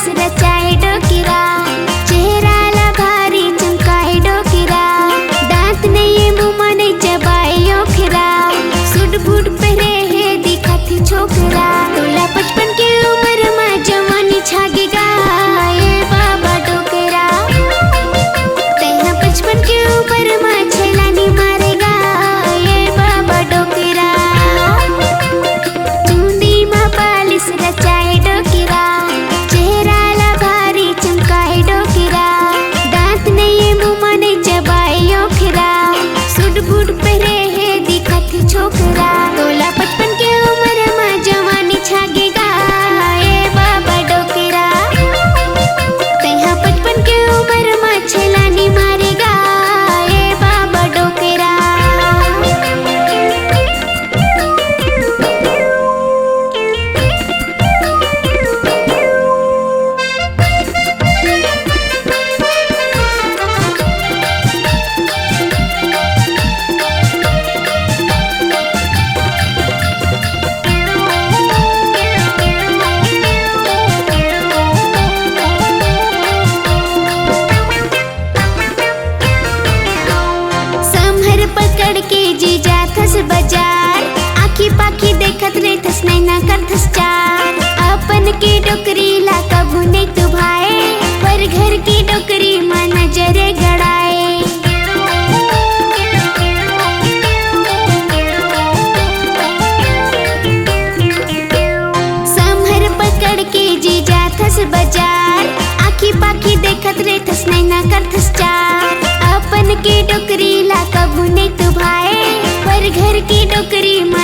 Polish रचाए डोकिरा, चेहरा ला भारी चमकाए डोकिरा, दांत नहीं मुँह नहीं चबाए ओखरा, सूट बूट पहने है दिखा थी छोकरा, तोला 55 की उम्र में जवानी छागेगा ये बाबा डोकरा, तेरा 55 की उम्र में छेलानी मारेगा ये बाबा डोकरा, चूंदी में पालिस रचाए डोकरा, चेहरा ला भारी चमकाए डोकरा, दांत नहीं मुँह नहीं चबाए ओखरा, सूट बूट पहने है दिखा थी छोकरा, तोला 55 की उम्र में जवानी छागेगा ये बाबा डोकरा, तेहा 55 की उम्र में छेलानी मारेगा ये बाबा डोकरा। पकड़ के जी जाथस बाजार, आखी पाखी देखत रे थस नैना करथस चार, अपन की डोकरी ला कभू नहीं तू भाए, पर घर की डोकरी में नजरे गड़ाए, संभर पकड़ के जी जाथस बाजार, आखी पाखी देखत रे थस नैना करथस चार, अपन की डोकरी ला कभू नहीं तू भाए, पर घर की डोकरी में